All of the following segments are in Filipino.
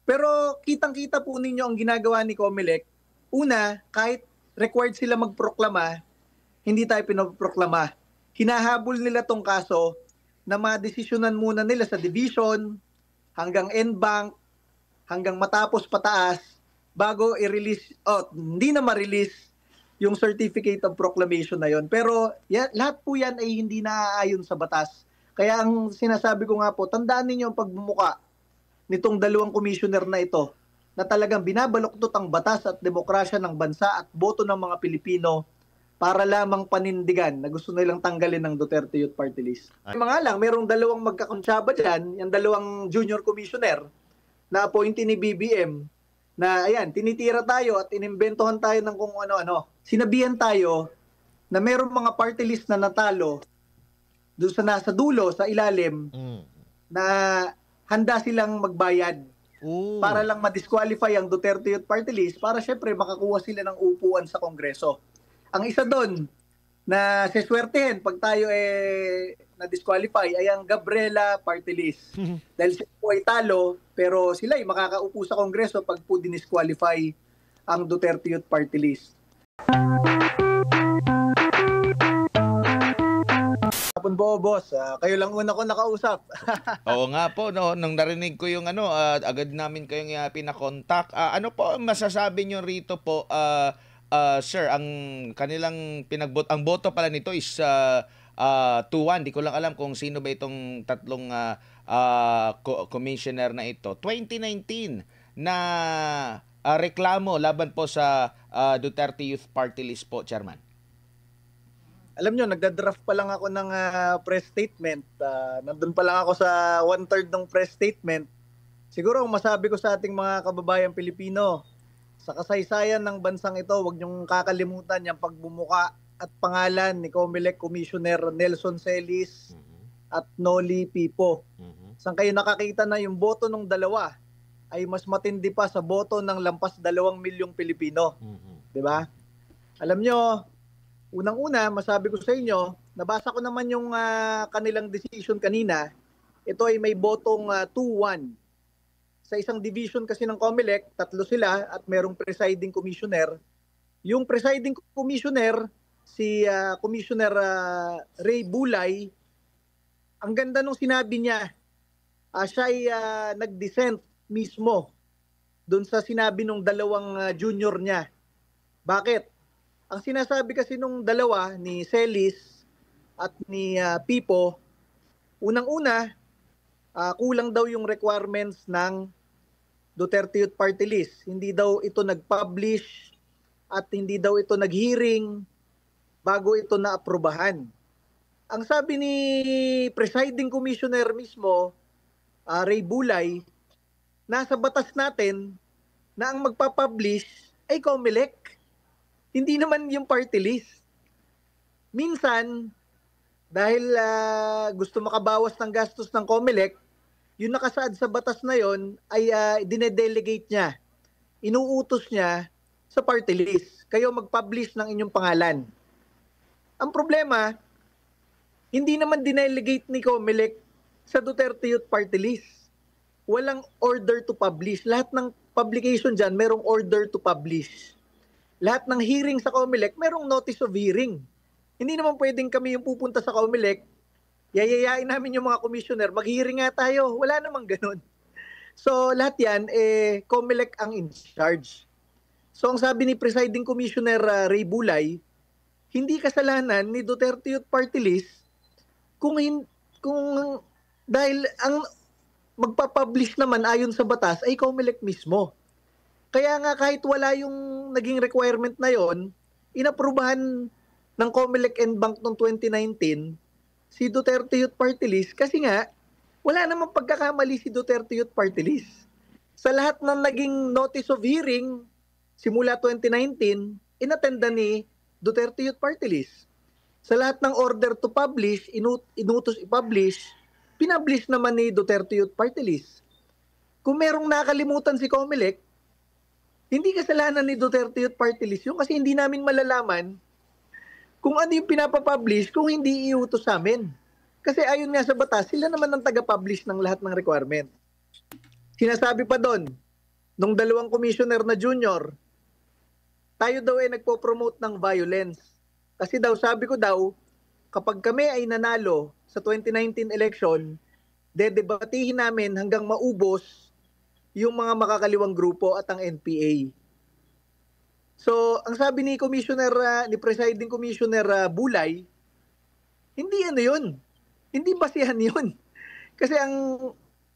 Pero kitang-kita po ninyo ang ginagawa ni Comelec. Una, kahit required sila magproklama, hindi tayo pinoproklama. Hinahabol nila tong kaso na madesisyonan muna nila sa division, hanggang NBank, hanggang matapos pataas, bago i-release, hindi na ma-release yung certificate of proclamation na yon. Pero lahat po yan ay hindi naaayon sa batas. Kaya ang sinasabi ko nga po, tandaan ninyo ang pagbumuka nitong dalawang commissioner na ito na talagang binabaluktot ang batas at demokrasya ng bansa at boto ng mga Pilipino para lamang panindigan na gusto nilang tanggalin ng Duterte Youth Party List. Mga lang, merong dalawang magkakonsyaba dyan, yung dalawang junior commissioner na appointee ni BBM na ayan, tinitira tayo at inimbentohan tayo ng kung ano-ano. Sinabihan tayo na merong mga party list na natalo doon sa nasa dulo, sa ilalim, na handa silang magbayad para lang ma-disqualify ang Duterte Youth Party List para syempre makakuha sila ng upuan sa Kongreso. Ang isa doon na siswertehin pag tayo na-disqualify ay ang Gabriela Party List. Dahil sila po ay talo, pero sila ay makakaupo sa Kongreso pag po dinisqualify ang Duterte Youth Party List. Hapon po, boss. Kayo lang una ko nakausap. Oo nga po, no, nung narinig ko yung agad namin kayong pinakontak. Ano po masasabi nyo rito po, sir, ang kanilang ang boto pala nito is 2-1. Di ko lang alam kung sino ba itong tatlong commissioner na ito. 2019 na reklamo laban po sa Duterte Youth Party List po, Chairman. Alam nyo, nagda-draft pa lang ako ng press statement. Nandun pa lang ako sa 1/3 ng press statement. Siguro ang masabi ko sa ating mga kababayang Pilipino, sa kasaysayan ng bansang ito, huwag nyong kakalimutan yung pagbumuka at pangalan ni Comelec Commissioner Nelson Celis at Noli Pipo. Saan kayo nakakita na yung boto ng dalawa ay mas matindi pa sa boto ng lampas 2 milyong Pilipino. Diba? Alam nyo, unang-una, masabi ko sa inyo, nabasa ko naman yung kanilang decision kanina. Ito ay may botong 2-1. Sa isang division kasi ng Comelec, 3 sila at merong presiding commissioner. Yung presiding commissioner, si Commissioner Ray Bulay, ang ganda nung sinabi niya, siya ay nag-dissent mismo doon sa sinabi nung dalawang junior niya. Bakit? Ang sinasabi kasi nung dalawa, ni Celis at ni Pipo, unang-una, kulang daw yung requirements ng Duterte Youth Party List. Hindi daw ito nag-publish at hindi daw ito nag-hearing bago ito na-aprobahan. Ang sabi ni Presiding Commissioner mismo, Ray Bulay, nasa batas natin na ang magpapublish ay Comelec. Hindi naman yung party list. Minsan, dahil gusto makabawas ng gastos ng Comelec, yung nakasaad sa batas na yon ay dinedelegate niya. Inuutos niya sa party list. Kayo mag-publish ng inyong pangalan. Ang problema, hindi naman dinelegate ni Comelec sa Duterte Youth Party List. Walang order to publish. Lahat ng publication dyan, merong order to publish. Lahat ng hearing sa Comelec, merong notice of hearing. Hindi naman pwedeng kami yung pupunta sa Comelec, yayayain namin yung mga commissioner, mag-hearing nga tayo. Wala namang ganun. So, lahat yan, Comelec ang in charge. So, ang sabi ni Presiding Commissioner Ray Bulay, hindi kasalanan ni Duterte Youth Party List kung dahil ang magpapublish naman ayon sa batas ay Comelec mismo. Kaya nga kahit wala yung naging requirement na yon, inaprubahan ng Comelec NBank noong 2019 si Duterte Youth Party List kasi nga wala namang pagkakamali si Duterte Youth Party List. Sa lahat ng naging notice of hearing simula 2019, inatenda ni Duterte Youth Party List. Sa lahat ng order to publish, inutos i-publish, pinablish naman ni Duterte Youth Party List. Kung merong nakalimutan si Comelec, hindi kasalanan ni Duterte Youth Party List yun kasi hindi namin malalaman kung ano yung pinapapublish kung hindi iutos sa amin. Kasi ayon nga sa batas, sila naman ang taga-publish ng lahat ng requirement. Sinasabi pa doon, nung dalawang commissioner na junior, tayo daw ay nagpo-promote ng violence. Kasi daw, sabi ko daw, kapag kami ay nanalo sa 2019 election, dedebatihin namin hanggang maubos yung mga makakaliwang grupo at ang NPA. So, ang sabi ni ni Presiding Commissioner Bulay, hindi ano yun. Hindi basihan yun. Kasi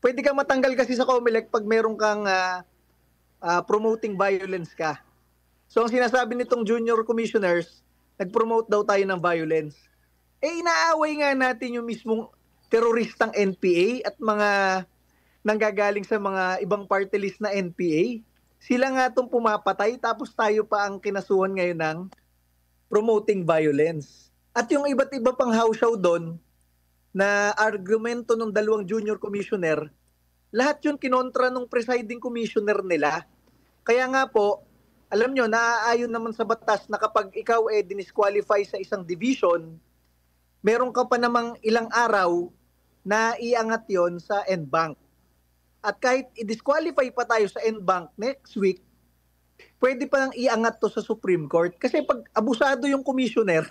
pwede kang matanggal kasi sa COMELEC pag meron kang promoting violence ka. So, ang sinasabi nitong junior commissioners, nag-promote daw tayo ng violence. Inaaway nga natin yung mismong teroristang NPA at mga nanggagaling sa mga ibang party list na NPA. Sila nga itong pumapatay tapos tayo pa ang kinasuhan ngayon ng promoting violence. At yung iba't iba pang hausyaw doon na argumento ng dalawang junior commissioner, lahat yun kinontra ng presiding commissioner nila. Kaya nga po, alam nyo, naaayon naman sa batas na kapag ikaw dinisqualify sa isang division, meron ka pa namang ilang araw na iangat yon sa NBank. At kahit i-disqualify pa tayo sa NBank next week, pwede pa nang iangat to sa Supreme Court. Kasi pag abusado yung commissioner,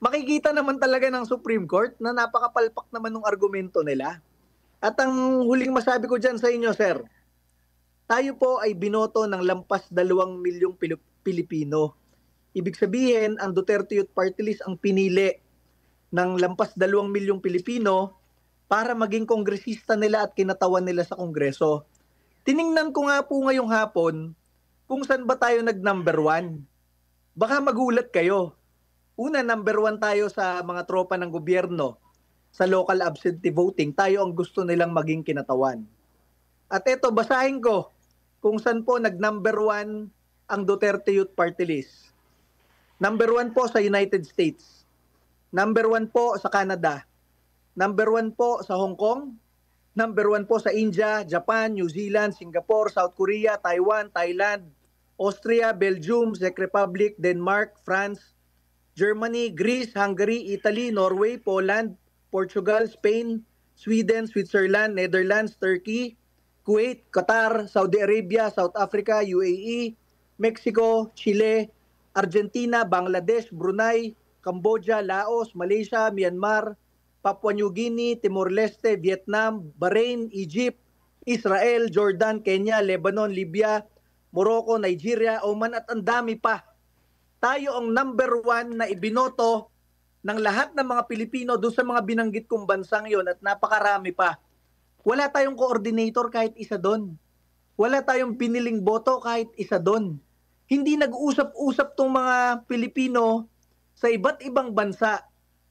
makikita naman talaga ng Supreme Court na napakapalpak naman ng argumento nila. At ang huling masabi ko dyan sa inyo, sir, tayo po ay binoto ng lampas 2 milyong Pilipino. Ibig sabihin, ang Duterte Youth Party List ang pinili ng lampas 2 milyong Pilipino para maging kongresista nila at kinatawan nila sa Kongreso. Tiningnan ko nga po ngayong hapon kung saan ba tayo nag-number 1. Baka magulat kayo. Una, number 1 tayo sa mga tropa ng gobyerno. Sa local absentee voting, tayo ang gusto nilang maging kinatawan. At eto, basahin ko kung saan po nag-number 1 ang Duterte Youth Party List. Number 1 po sa United States. Number 1 po sa Canada. Number 1 po sa Hong Kong. Number 1 po sa India, Japan, New Zealand, Singapore, South Korea, Taiwan, Thailand, Austria, Belgium, Czech Republic, Denmark, France, Germany, Greece, Hungary, Italy, Norway, Poland, Portugal, Spain, Sweden, Switzerland, Netherlands, Turkey, Kuwait, Qatar, Saudi Arabia, South Africa, UAE, Mexico, Chile, Argentina, Bangladesh, Brunei, Cambodia, Laos, Malaysia, Myanmar, Papua New Guinea, Timor-Leste, Vietnam, Bahrain, Egypt, Israel, Jordan, Kenya, Lebanon, Libya, Morocco, Nigeria, Oman at ang dami pa. Tayo ang number 1 na ibinoto ng lahat ng mga Pilipino doon sa mga binanggit kong bansang yon at napakarami pa. Wala tayong coordinator kahit isa doon. Wala tayong piniling boto kahit isa doon. Hindi nag-usap-usap tong mga Pilipino sa iba't ibang bansa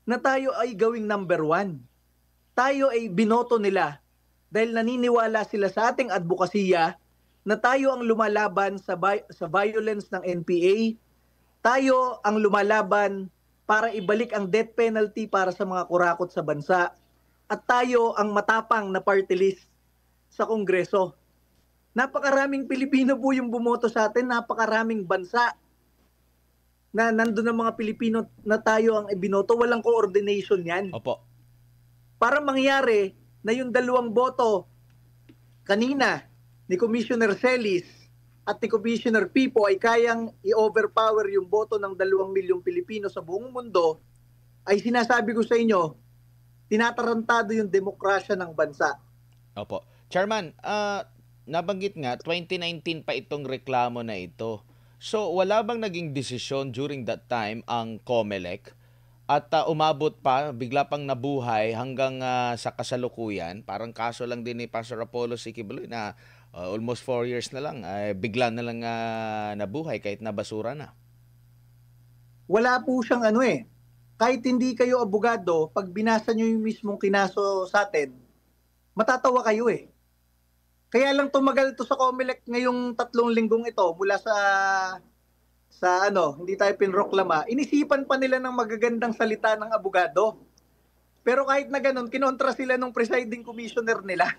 na tayo ay gawing number 1. Tayo ay binoto nila dahil naniniwala sila sa ating advokasya na tayo ang lumalaban sa violence ng NPA. Tayo ang lumalaban para ibalik ang death penalty para sa mga kurakot sa bansa. At tayo ang matapang na party list sa Kongreso. Napakaraming Pilipino po yung bumoto sa atin, napakaraming bansa na nandun ang mga Pilipino na tayo ang ibinoto. Walang coordination yan. Opo. Para mangyari na yung 2 boto kanina ni Commissioner Celis at ni Commissioner Pipo ay kayang i-overpower yung boto ng 2 milyong Pilipino sa buong mundo, ay sinasabi ko sa inyo, tinatarantado yung demokrasya ng bansa. Opo. Chairman, nabanggit nga, 2019 pa itong reklamo na ito. So, wala bang naging desisyon during that time ang COMELEC at umabot pa, bigla pang nabuhay hanggang sa kasalukuyan? Parang kaso lang din ni Pastor Apollo Siquibaloy na almost 4 years na lang, bigla na lang nabuhay kahit nabasura na. Wala po siyang kahit hindi kayo abogado, pag binasa nyo yung mismong kinaso sa atin, matatawa kayo Kaya lang tumagal to sa COMELEC ngayong 3 linggong ito mula sa hindi tayo pinroklama. Inisipan pa nila ng magagandang salita ng abogado. Pero kahit na ganun, kinontra sila ng presiding commissioner nila.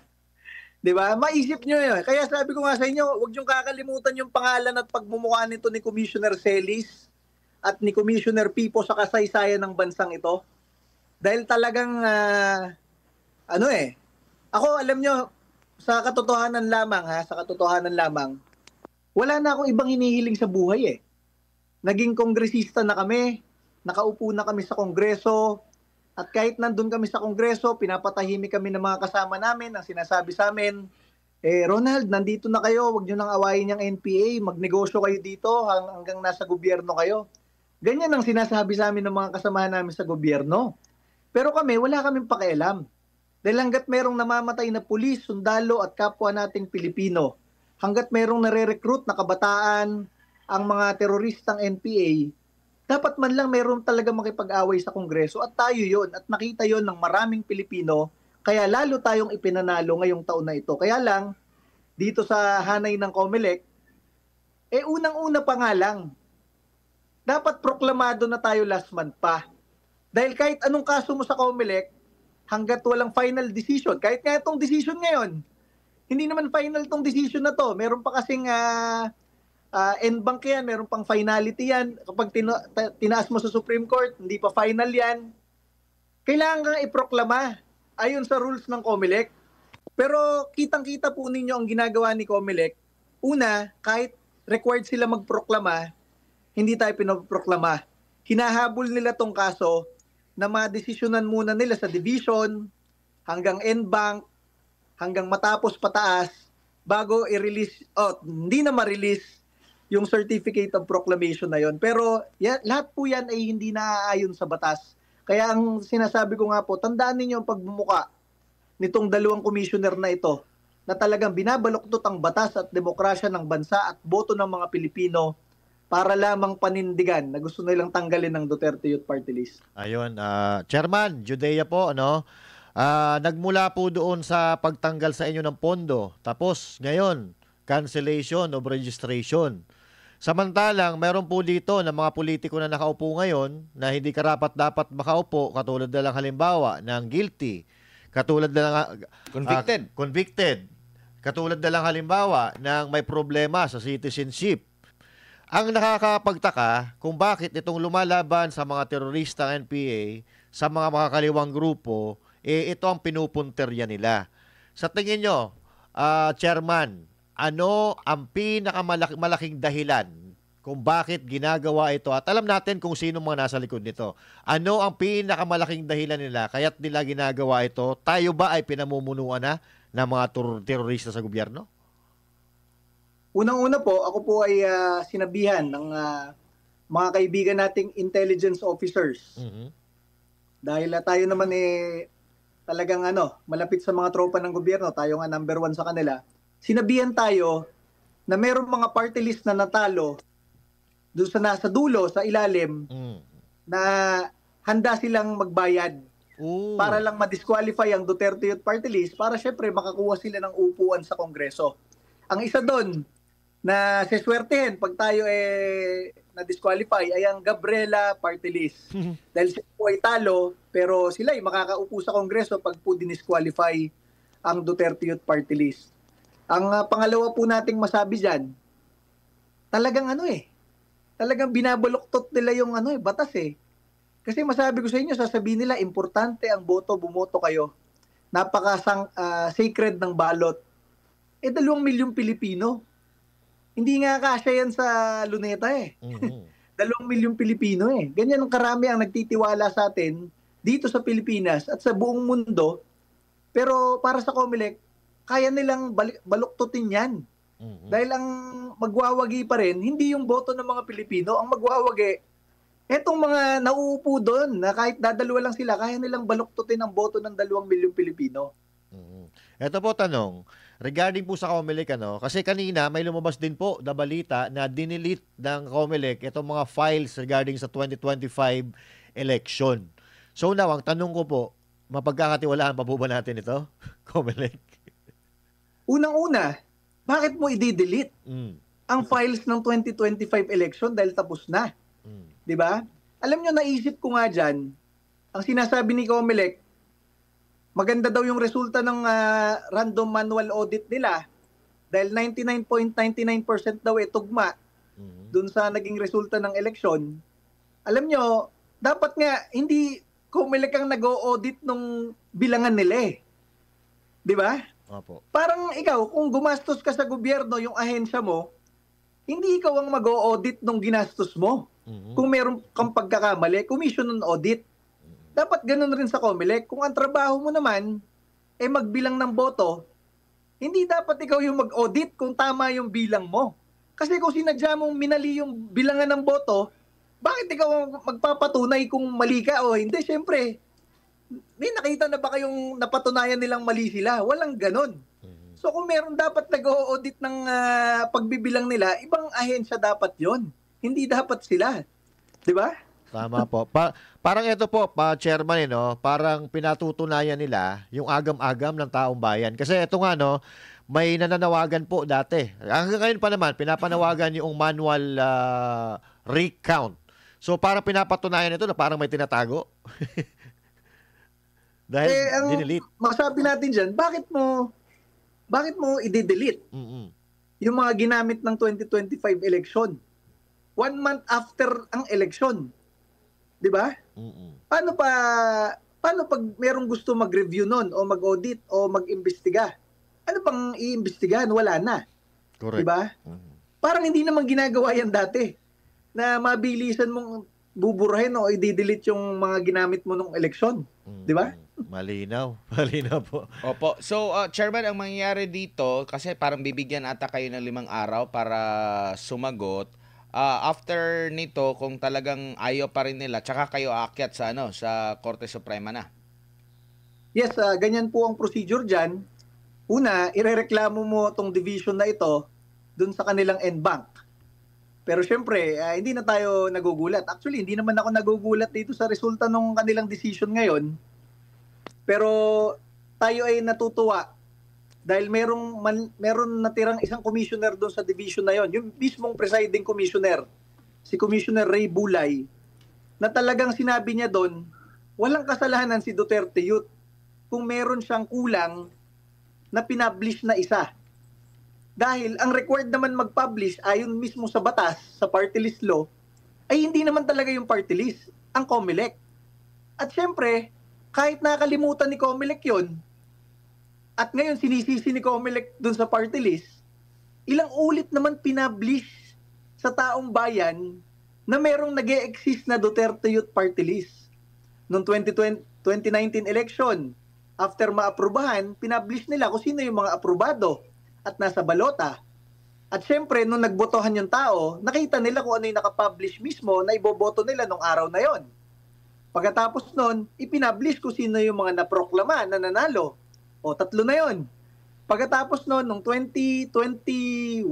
'Di ba? Maisip nyo yun. Kaya sabi ko nga sa inyo, huwag nyo kakalimutan yung pangalan at pagmumukha nito ni Commissioner Celis at ni Commissioner Pipo sa kasaysayan ng bansang ito. Dahil talagang, ako alam nyo, sa katotohanan lamang sa katotohanan lamang, wala na akong ibang hinihiling sa buhay eh. Naging kongresista na kami, nakaupo na kami sa kongreso, at kahit nandun kami sa kongreso, pinapatahimik kami ng mga kasama namin, ang sinasabi sa amin, Ronald, nandito na kayo, wag nyo nang awayin yung NPA, magnegosyo kayo dito hanggang nasa gobyerno kayo. Ganyan ang sinasabi sa amin ng mga kasama namin sa gobyerno. Pero kami, wala kaming pakialam. Dahil hanggat merong namamatay na pulis, sundalo at kapwa nating Pilipino, hanggat merong nare-recruit na kabataan, ang mga teroristang NPA, dapat man lang meron talaga makipag-away sa Kongreso at tayo yon at nakita yon ng maraming Pilipino, kaya lalo tayong ipinanalo ngayong taon na ito. Kaya lang, dito sa hanay ng COMELEC, unang-una pa nga lang, dapat proklamado na tayo last month pa. Dahil kahit anong kaso mo sa COMELEC, hanggat walang final decision, kahit nga itong decision ngayon, hindi naman final itong decision na to. Meron pa kasing end bank yan, meron pang finality yan. Kapag tinaas mo sa Supreme Court, hindi pa final yan. Kailangan kang iproklama ayon sa rules ng COMELEC. Pero kitang-kita po ninyo ang ginagawa ni COMELEC. Una, kahit required sila magproklama, hindi tayo pinoproklama. Hinahabol nila tong kaso na madesisyonan muna nila sa division, hanggang end bank, hanggang matapos pataas, bago i-release, hindi na ma-release yung certificate of proclamation na yon. Pero lahat po yan ay hindi naaayon sa batas. Kaya ang sinasabi ko nga po, tandaan ninyo ang pagbumuka nitong dalawang commissioner na ito na talagang binabaluktot ang batas at demokrasya ng bansa at boto ng mga Pilipino para lamang panindigan na gusto nilang tanggalin ng Duterte Youth Party List. Ayun, Chairman, Judea po, nagmula po doon sa pagtanggal sa inyo ng pondo. Tapos, ngayon, cancellation of registration. Samantalang, meron po dito na mga politiko na nakaupo ngayon na hindi karapat-dapat makaupo, katulad na lang halimbawa ng guilty, katulad na lang convicted, katulad na lang halimbawa ng may problema sa citizenship. Ang nakakapagtaka kung bakit itong lumalaban sa mga terorista ng NPA, sa mga makakaliwang grupo, ito ang pinupunterya nila. Sa tingin nyo, Chairman, ano ang pinakamalaking dahilan kung bakit ginagawa ito? At alam natin kung sino mga nasa likod nito. Ano ang pinakamalaking dahilan nila kaya't nila ginagawa ito? Tayo ba ay pinamumunuan na ng mga terorista sa gobyerno? Unang-una po, ako po ay sinabihan ng mga kaibigan nating intelligence officers. Mm-hmm. Dahil tayo naman talagang malapit sa mga tropa ng gobyerno, tayo nga number 1 sa kanila. Sinabihan tayo na mayroong mga party list na natalo doon sa nasa dulo, sa ilalim, na handa silang magbayad para lang ma-disqualify ang Duterte Youth Party List para syempre makakuha sila ng upuan sa Kongreso. Ang isa doon na siswertehin pag tayo na-disqualify ay ang Gabriela Party List. Dahil sila po ay talo, pero sila ay makakaupo sa Kongreso pag po dinisqualify ang Duterte Youth Party List. Ang pangalawa po nating masabi dyan, talagang talagang binabaluktot nila yung batas eh. Kasi masabi ko sa inyo, sasabihin nila, importante ang boto, bumoto kayo. Napaka-sacred ng balot. 2 milyong Pilipino. Hindi nga kasya yan sa luneta eh. 2 milyong Pilipino eh. Ganyan ang karami ang nagtitiwala sa atin dito sa Pilipinas at sa buong mundo. Pero para sa COMELEC, kaya nilang baluktutin yan. Dahil ang magwawagi pa rin, hindi yung boto ng mga Pilipino. Ang magwawagi, etong mga nauupo doon na kahit dadalawa lang sila, kaya nilang baluktutin ang boto ng 2 milyong Pilipino. Ito po tanong, regarding po sa COMELEC, kasi kanina may lumabas din po na balita na dinilit ng COMELEC itong mga files regarding sa 2025 election. So now, ang tanong ko po, mapagkakatiwalaan pa po ba natin ito, COMELEC? Unang-una, bakit mo i-delete ang files ng 2025 election dahil tapos na? 'Di ba? Alam nyo, naisip ko nga dyan, ang sinasabi ni COMELEC, maganda daw yung resulta ng random manual audit nila dahil 99.99% daw tugma dun sa naging resulta ng eleksyon. Alam nyo, dapat nga hindi COMELEC ang nag-o-audit nung bilangan nila eh. 'Di ba? Opo. Parang ikaw, kung gumastos ka sa gobyerno, yung ahensya mo, hindi ikaw ang mag-o-audit ng ginastos mo. Mhm. Kung meron kang pagkakamali, commission on audit. Dapat ganun rin sa COMELEC. Kung ang trabaho mo naman, magbilang ng boto, hindi dapat ikaw yung mag-audit kung tama yung bilang mo. Kasi kung sinadya mong minali yung bilangan ng boto, bakit ikaw ang magpapatunay kung mali ka o hindi? Siyempre, may nakita na ba kayong napatunayan nilang mali sila? Walang ganun. So kung meron dapat nag-o-audit ng pagbibilang nila, ibang ahensya dapat yon. Hindi dapat sila. Di ba? Tama po. Parang ito po, Chairman, no? Parang pinatutunayan nila yung agam-agam ng taong bayan. Kasi ito nga, no, may nananawagan po dati. Hanggang ngayon pa naman, pinapanawagan yung manual recount. So parang pinapatunayan ito na parang may tinatago. Dahil ang dinidelete. masabi natin dyan, bakit mo i-delete yung mga ginamit ng 2025 election? 1 month after ang election. Di ba? Paano pag merong gusto mag-review nun o mag-audit o mag-imbestiga? Ano pang iimbestigahan? Wala na. Correct. Di ba? Parang hindi naman ginagawa yan dati na mabilisan mong buburahin o i-delete yung mga ginamit mo nung election. Di ba? Malinaw. Malinaw po. Opo. So, Chairman, ang mangyayari dito, kasi parang bibigyan ata kayo ng 5 araw para sumagot. After nito, kung talagang ayaw pa rin nila, tsaka kayo aakyat sa, sa Korte Suprema na. Yes, ganyan po ang procedure dyan. Una, irereklamo mo itong division na ito dun sa kanilang NBank. Pero syempre, hindi na tayo nagugulat. Actually, hindi naman ako nagugulat dito sa resulta ng kanilang decision ngayon. Pero tayo ay natutuwa dahil meron natirang isang commissioner doon sa division na yon, yung mismong presiding commissioner, si Commissioner Ray Bulay, na talagang sinabi niya doon, walang kasalanan si Duterte Youth kung meron siyang kulang na pinablish na isa. Dahil ang required naman mag-publish ayon mismo sa batas, sa party list law, ay hindi naman talaga yung party list, ang COMELEC. At syempre, kahit nakalimutan ni COMELEC yun, at ngayon sinisisi ni COMELEC dun sa party list, ilang ulit naman pinablish sa taong bayan na merong nag-e-exist na Duterte Youth Party List. Noong 2019 election, after maaprubahan, pinablish nila kung sino yung mga aprobado at nasa balota. At syempre, nung nagbotohan yung tao, nakita nila kung ano yung nakapublish mismo na iboboto nila nung araw na yon. Pagkatapos nun, ipinablish kung sino yung mga naproklama na nanalo. O, 3 na yon. Pagkatapos nun, nung 2021,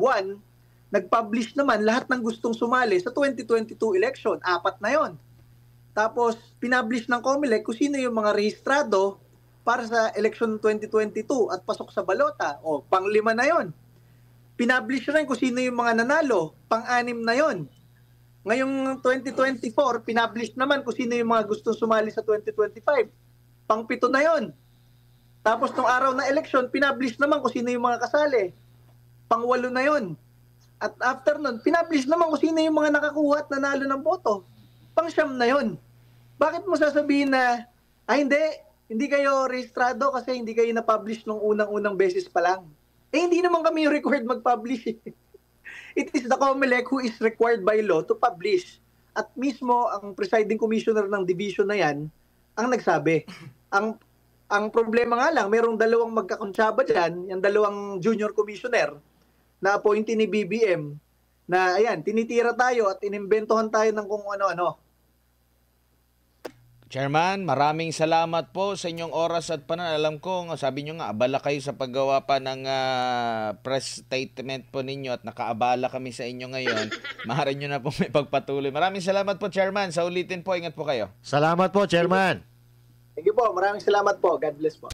nagpublish naman lahat ng gustong sumali sa 2022 election. 4 na yon. Tapos, pinablish ng COMELEC kung sino yung mga rehistrado para sa election 2022 at pasok sa balota. O, 5 na yon. Pinablish rin kung sino yung mga nanalo. 6 na yon. Ngayong 2024, pinablish naman kung sino yung mga gustong sumali sa 2025. 7 na yon. Tapos nung araw na election, pinablish naman kung sino yung mga kasali. 8 na yon. At after nun, pinablish naman kung sino yung mga nakakuha at nanalo ng boto. 9 na yon. Bakit mo sasabihin na, hindi kayo rehistrado kasi hindi kayo na-publish nung unang-unang beses pa lang? Hindi naman kami required mag-publish. It is the COMELEC who is required by law to publish. At mismo ang presiding commissioner ng division na yan ang nagsabi. Ang problema nga lang, merong 2 magkakontsaba dyan, yung 2 junior commissioner na appointee ni BBM na ayan, tinitira tayo at inimbentohan tayo ng kung ano-ano. Chairman, maraming salamat po sa inyong oras at panahon. Alam ko, sabi nyo nga, abala kayo sa paggawa pa ng press statement po ninyo at nakaabala kami sa inyo ngayon. Maaari nyo na po may pagpatuloy. Maraming salamat po, Chairman. Sa ulitin po, ingat po kayo. Salamat po, Chairman. Thank you po. Maraming salamat po. God bless po.